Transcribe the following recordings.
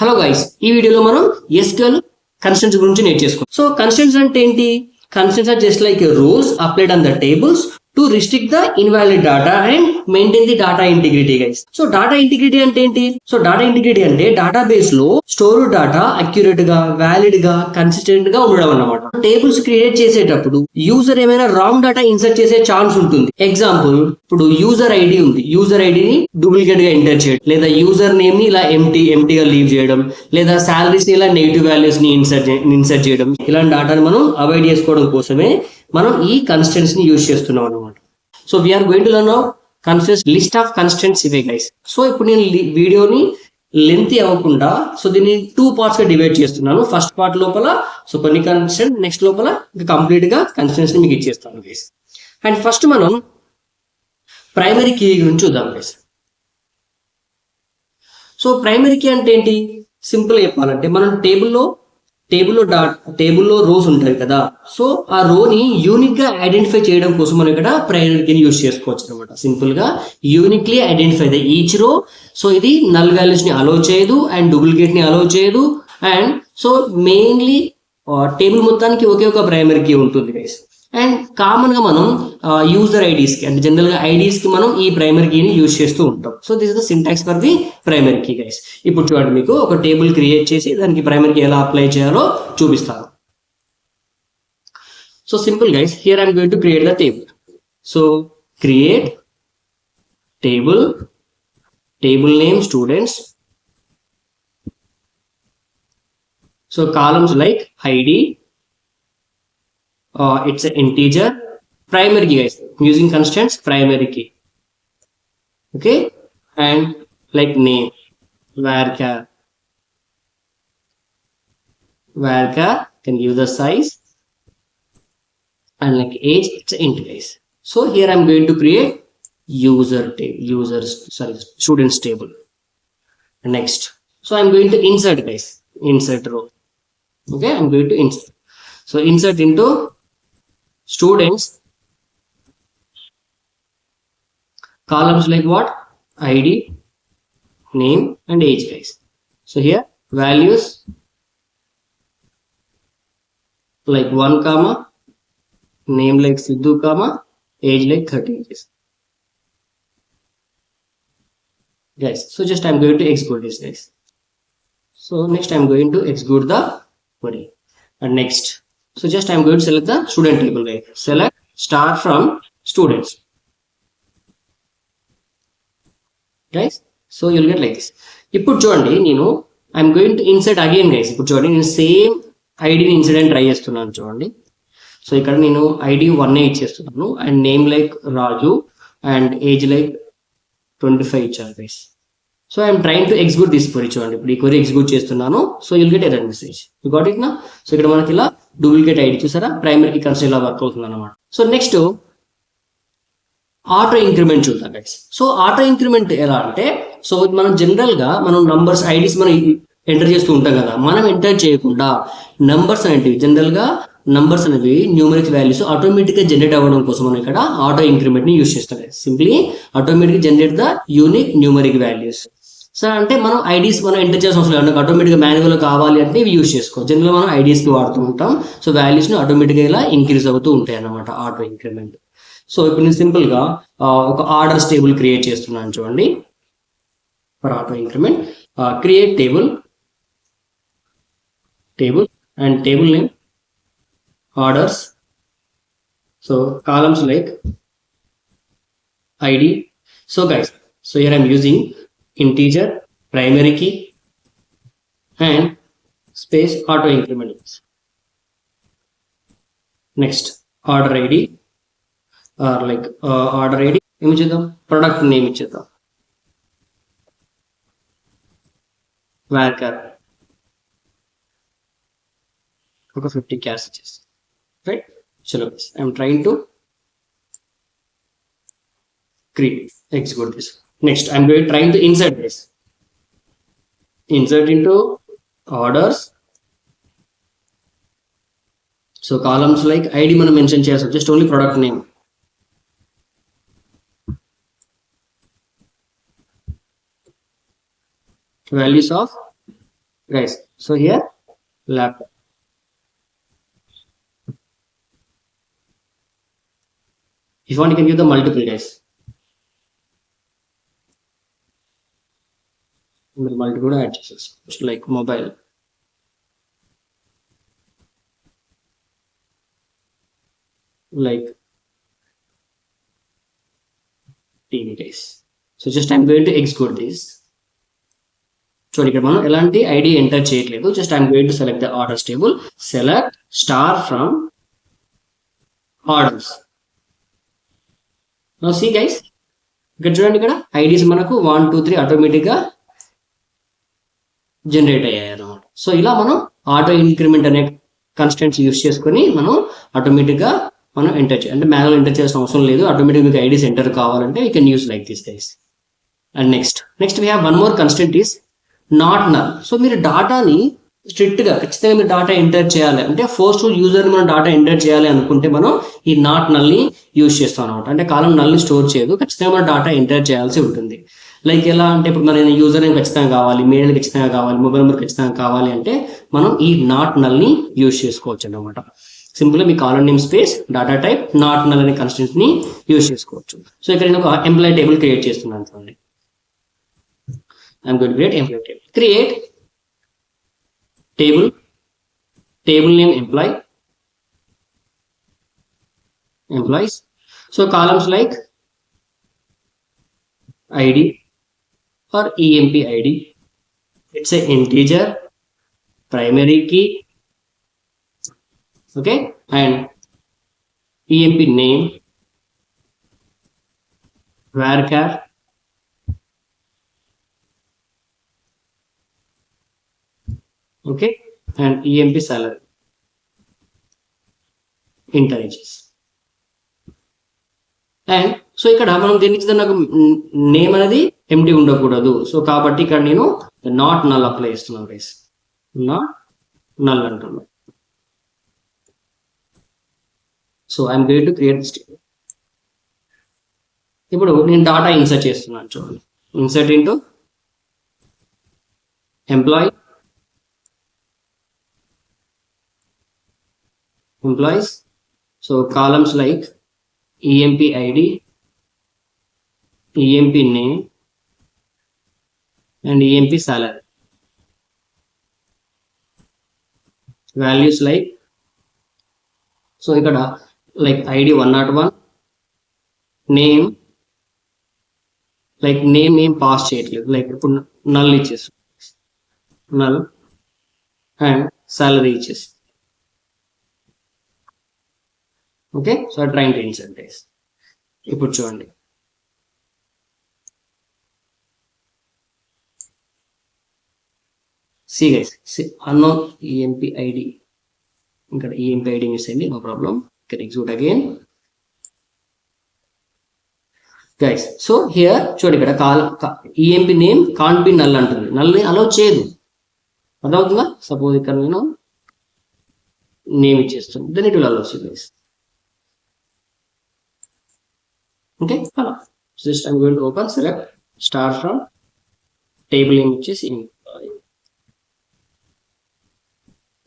Hello guys, ఈ వీడియోలో మనం SQL కన్స్టెంట్స్ గురించి నేర్చేసుకుందాం. సో కన్స్టెంట్స్ అంటే ఏంటి? Constants are just like rules applied on the tables to restrict the invalid data and maintain the data integrity guys. So data integrity అంటే ఏంటి? So data integrity అంటే database లో store data accurate గా, valid గా, consistent గా ఉండడం అన్నమాట. Tables create చేసేటప్పుడు యూజర్ ఏమైనా రాంగ్ డేటా ఇన్సర్ట్ చేసే ఛాన్స్ ఉంటుంది. ఎగ్జాంపుల్, ఇప్పుడు యూజర్ ఐడి ఉంది, యూజర్ ఐడిని డూప్లికేట్ గా ఎంటర్ చేయడం, లేదా యూజర్ నేమ్ ని ఇలా ఎంటీగా లీవ్ చేయడం, లేదా సాలరీస్ ని ఇలా నెగిటివ్ వాల్యూస్ ని ఇన్సర్ట్ చేయడం, ఇలాంటి డేటాను మనం అవాయిడ్ చేసుకోవడం కోసమే మనం ఈ కన్స్టెంట్స్ ని యూజ్ చేస్తున్నాం అనమాట. So we're going to learn now constants, list of constants ఇవే గైస్. సో ఇప్పుడు నేను వీడియోని లెంత్ అవ్వకుండా సో దీన్ని 2 పార్ట్స్ గా డివైడ్ చేస్తున్నాను. ఫస్ట్ పార్ట్ లోపల సో కొన్ని కన్స్టెంట్, నెక్స్ట్ లోపల కంప్లీట్ గా కన్స్టెంట్స్ ని మీకు ఇచ్చేస్తాను గైస్. అండ్ ఫస్ట్ మనం ప్రైమరీ కీ గురించి చూద్దాం గైస్. సో ప్రైమరీ కీ అంటే ఏంటి? సింపుల్ చెప్పాలంటే మనం టేబుల్లో రోస్ ఉంటాయి కదా. సో ఆ రోని యూనిక్ గా ఐడెంటిఫై చేయడం కోసం మనం ఇక్కడ ప్రైమరీ కీని యూజ్ చేసుకోవచ్చు అనమాట. సింపుల్ గా uniquely identify the each row. So ఇది నల్ వాల్యూస్ ని అలౌ చేయదు అండ్ డూప్లికేట్ ని అలౌ చేయదు. అండ్ సో మెయిన్లీ టేబుల్ మొత్తానికి ఒకే ఒక ప్రైమరీ కీ ఉంటుంది గైస్. అండ్ కామన్ గా మనం యూజర్ ఐడీస్ కి అంటే జనరల్ గా ఐడీస్ కి మనం ఈ ప్రైమరీ కీని యూజ్ చేస్తూ ఉంటాం. So this is the syntax for the primary key guys. ఇప్పుడు చూడండి, మీకు ఒక టేబుల్ క్రియేట్ చేసి దానికి ప్రైమరీ కీ ఎలా అప్లై చేయాలో చూపిస్తాను. So simple guys, here I'm going to create the table. So create table name students. So columns like ID, it's an integer, primary key guys, using constants primary key, okay. And like name varchar can give the size, and like age, it's an int guys. So here I'm going to create students table. Next, so I'm going to insert guys, insert row. Okay, I'm going to insert. So insert into students, columns like what? ID, name and age guys. So here values like 1 comma, name like Sidhu comma, age like 30 guys. So just I'm going to execute this guys. So next I'm going to execute the query. And next, so just I'm going to select the student table guys. Select start from students guys. So you'll get like this. ఇప్పుడు చూడండి, నేను I'm going to insert again guys. ఇప్పుడు చూడండి, నేను same ఐడిని insert అని try చేస్తున్నాను చూడండి. సో ఇక్కడ నేను ఐడి 1 ఇచ్చేస్తున్నాను and name like Raju and age like 25 ఇచ్చాను guys. So I'm trying to execute this query. చూడండి, ఇప్పుడు ఈ క్వరీ ఎగ్జిక్యూట్ చేస్తున్నాను. So you'll get error message. You got it నా? సో ఇక్కడ మనకి ఇలా డూప్లికేట్ ఐడి చూసారా, ప్రైమరీ కన్స్ట్రెంట్ ఇలా వర్క్ అవుతుంది అనమాట. సో నెక్స్ట్ ఆటో ఇంక్రిమెంట్ చూద్దాం గైస్. సో ఆటో ఇంక్రిమెంట్ ఎలా అంటే, సో మనం జనరల్ గా మనం నంబర్స్ ఐడీస్ మనం ఎంటర్ చేస్తూ ఉంటాం కదా. మనం ఎంటర్ చేయకుండా నంబర్స్ అనేటివి జనరల్ గా నంబర్స్ అనేవి న్యూమరిక్ వాల్యూస్ ఆటోమేటిక్ గా జనరేట్ అవ్వడం కోసం మనం ఇక్కడ ఆటో ఇంక్రిమెంట్ ని యూజ్ చేస్తాం. Simply automatic generate the unique numeric values. So అంటే మనం ఐడీస్ మనం ఎంటర్ చేసిన అవసరం లేదు, ఆటోమేటిక్ గా మాన్యువల్ కావాలి అంటే ఇవి యూజ్ చేసుకో. జనరల్ మనం ఐడీస్ కి వాడుతూ ఉంటాం. సో వాల్యూస్ ని ఆటోమేటిక్ గా ఇలా ఇంక్రీజ్ అవుతూ ఉంటాయి అన్నమాట ఆటో ఇంక్రిమెంట్. సో ఇప్పుడు నేను సింపుల్ గా ఒక ఆర్డర్స్ టేబుల్ క్రియేట్ చేస్తున్నాను చూడండి. For auto increment create table and table name orders. So columns like ID. So guys, so here I'm using integer, primary key and space auto increment. Next order ID or like order ID ఇచ్చేద్దాం, product name ఇచ్చేద్దాం varchar ఒక 50 characters ఇచ్చేసి right. Chalo, I'm trying to execute this. Next I'm trying to insert this, insert into orders. So columns like ID మనం mention చేయాల్సి just only product name. values of guys. So here laptop. If you want, you can give the multiple, guys. Multiple addresses, like mobile, like TV, guys. So just I'm going to execute this. So ఇక్కడ మనం ఎలాంటి ID enter చేయట్లేదు. Just I'm going to select the orders table, select star from orders. Now see guys, ఇక్కడ చూడండి, ఇక్కడ IDs మనకు 1 2 3 automatic గా generate అయ్యాయి అన్నమాట. సో ఇలా మనం ఆటో ఇంక్రిమెంట్ అనే కన్స్టెంట్స్ యూస్ చేసుకొని మనం ఆటోమేటిక్ గా మనం ఎంటర్ చేయాలి. అంటే మ్యానువల్ ఎంటర్ చేయాల్సిన అవసరం లేదు. ఆటోమేటిక్ మీకు ఐడీస్ ఎంటర్ కావాలంటే you can use like this guys. And next we have one more constant is not null. So మీరు డాటాని స్ట్రిక్ట్ గా ఖచ్చితంగా మీరు డాటా ఎంటర్ చేయాలి అంటే ఫోర్స్ఫుల్ యూజర్ మనం డాటా ఎంటర్ చేయాలి అనుకుంటే మనం ఈ నాట్ నల్ ని యూజ్ చేస్తాం అనమాట. అంటే కాలం నల్ ని స్టోర్ చేయదు, ఖచ్చితంగా మనం డాటా ఎంటర్ చేయాల్సి ఉంటుంది. లైక్ ఎలా అంటే ఇప్పుడు మన యూజర్ నేమ్ ఖచ్చితంగా కావాలి, మెయిల్ ఖచ్చితంగా కావాలి, మొబైల్ నెంబర్ ఖచ్చితంగా కావాలి అంటే మనం ఈ నాట్ నల్ ని యూజ్ చేసుకోవచ్చు అనమాట. సింపుల్ గా మీ column name space data type not null అనే కన్స్టెంట్స్ ని యూజ్ చేసుకోవచ్చు. సో ఇక్కడ నేను ఒక ఎంప్లాయీ టేబుల్ క్రియేట్ చేస్తున్నాను చూడండి. I'm going to create employee table. Create table name employees. So columns like ID or EMP ID. It's a integer, primary key, okay, and EMP name, varchar, okay, and EMP salary, intelligence. And so ఇక్కడ మనం దీనికి నాకు name అనేది empty ఉండకూడదు. So కాబట్టి ఇక్కడ నేను not null apply చేస్తున్నాను గైస్. నాట్ నల్ అంటున్నాను. So I'm going to create this table. ఇప్పుడు నేను డాటా ఇన్సర్ట్ చేస్తున్నాను చూడండి. Insert into employee, employees. So columns like EMP ID, EMP name, and EMP salary. Values like, so ikkada like ID 101, name like name pass చేయట్లేదు, like ఇప్పుడు null ఇచ్చేసి null and salary ఇచ్చేసి. Okay, so train to insert guys. ఇప్పుడు చూడండి, see guys, unknown EMP ID, ఇక్కడ EMP ID miss అయింది, no problem, can execute again guys. So here చూడండి, ఇక్కడ EMP name can't be null అంటుంది, నల్ని అలౌ చేయదు, అర్థమవుతుందా? సపోజ్ ఇక్కడ నేను నేమ్ ఇచ్చేస్తాను, then it will allow you guys. Okay, just I'm going to open, select star from table name which is employee.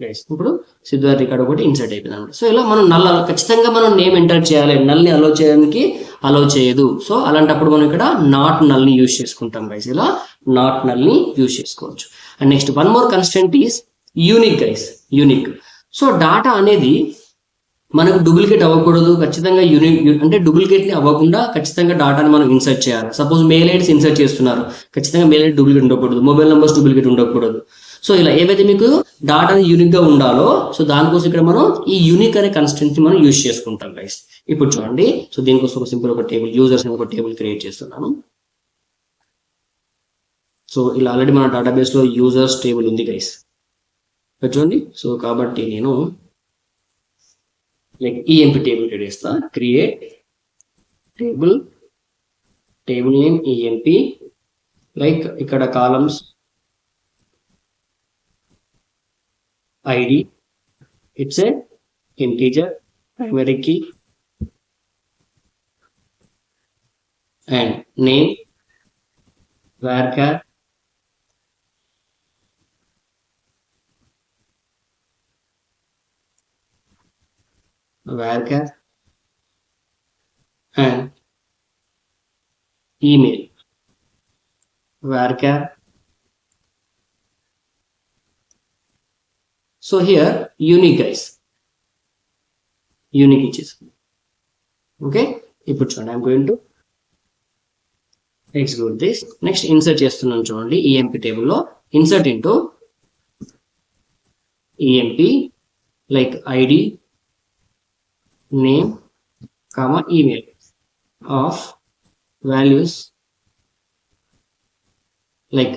Guys, ఇప్పుడు సిద్ధార్థ్ ఇక్కడ ఒకటి ఇన్సర్ట్ అయిపోయింది అనమాట. సో ఇలా మనం నల్ ఖచ్చితంగా మనం నేమ్ ఎంటర్ చేయాలి, నల్ని అలౌ చేయడానికి అలౌ చేయదు. సో అలాంటప్పుడు మనం ఇక్కడ నాట్ నల్ని యూజ్ చేసుకుంటాం గైస్. ఇలా నాట్ నల్ని యూజ్ చేసుకోవచ్చు. And next one more constant is unique guys, unique. So data అనేది మనకు డూప్లికేట్ అవ్వకూడదు, ఖచ్చితంగా యూనిక్ అంటే డూప్లికేట్ ని అవ్వకుండా ఖచ్చితంగా డాటాని మనం ఇన్సర్ట్ చేయాలి. సపోజ్ మెయిల్ ఐడీస్ ఇన్సర్ట్ చేస్తున్నారు, ఖచ్చితంగా మెయిల్ ఐడి డూప్లికేట్ ఉండకూడదు, మొబైల్ నెంబర్స్ డూప్లికేట్ ఉండకూడదు. సో ఇలా ఏవైతే మీకు డాటా యూనిక్ గా ఉండాలో, సో దానికోసం ఇక్కడ మనం ఈ యూనిక్ అనే కన్స్టెంట్ ని మనం యూజ్ చేసుకుంటాం గైస్. ఇప్పుడు చూడండి, సో దీనికోసం ఒక సింపుల్ ఒక టేబుల్ యూజర్స్ ఒక టేబుల్ క్రియేట్ చేస్తున్నాను. సో ఇలా ఆల్రెడీ మన డేటాబేస్ లో యూజర్స్ టేబుల్ ఉంది గైస్, చూడండి. సో కాబట్టి నేను like EMP table create చేస్తా, create table name EMP, like ఇక్కడ columns ID, it's a integer, primary key, and name, varchar, varchar and email varchar. So here unique guys, unique ఇచ్చేసి okay. ఇప్పుడు చూడండి I'm going to execute this. Next insert చేస్తున్నాను చూడండి EMP టేబుల్లో. Insert into EMP like ID name comma email of values like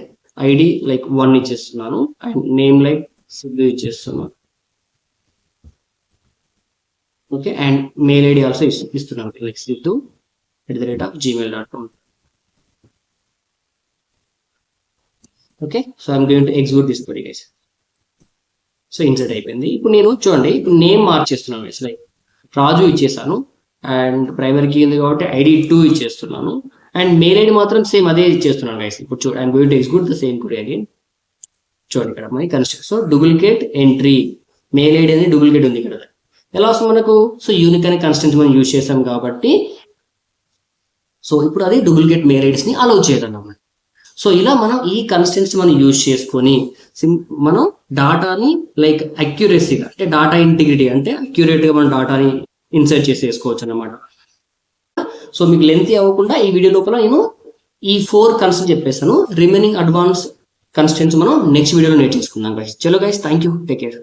ID like 1 ఇచ్చేస్తున్నాను and name like Sidhu ఇచ్చేస్తున్నాను. Okay, and mail ID also ఇస్తున్నాను like sidhu@gmail.com. Okay, so I'm going to execute this query guys. So insert అయిపోయింది. ఇప్పుడు నేను చూడండి ఇప్పుడు name మార్చేస్తున్నాను guys, like Raju ఇచ్చేసాను అండ్ ప్రైమరీ కీ ఉంది కాబట్టి ఐడి 2 ఇచ్చేస్తున్నాను అండ్ మెయిల్ ఐడి మాత్రం సేమ్ అదే ఇచ్చేస్తున్నాను గైస్. ఇప్పుడు చూడండి I'm going to execute the same query again. చూడండి ఇక్కడ my construct. So duplicate entry mail ID అనేది డూప్లికేట్ ఉంది ఇక్కడ. ఎలా వస్తుంది మనకు? సో యూనిక్ అనే కన్స్టెంట్ మనం యూజ్ చేసాం కాబట్టి సో ఇప్పుడు అది డూప్లికేట్ మెయిల్ ఐడీస్ ని అలౌ చేయగలం. సో ఇలా మనం ఈ కన్స్టెంట్స్ మనం యూజ్ చేసుకొని మనం డాటాని లైక్ అక్యురసీగా అంటే డాటా ఇంటిగ్రిటీ అంటే అక్యురేట్ గా మనం డాటాని ఇన్సర్ట్ చేసేసుకోవచ్చు అన్నమాట. సో మీకు లెంతీ అవ్వకుండా ఈ వీడియో లోపల నేను ఈ 4 కన్స్టెంట్స్ చెప్పేస్తాను. రిమైనింగ్ అడ్వాన్స్ కన్స్టెంట్స్ మనం నెక్స్ట్ వీడియోలో నేర్చుకుందాం గైస్. చలో guys, thank you, take care.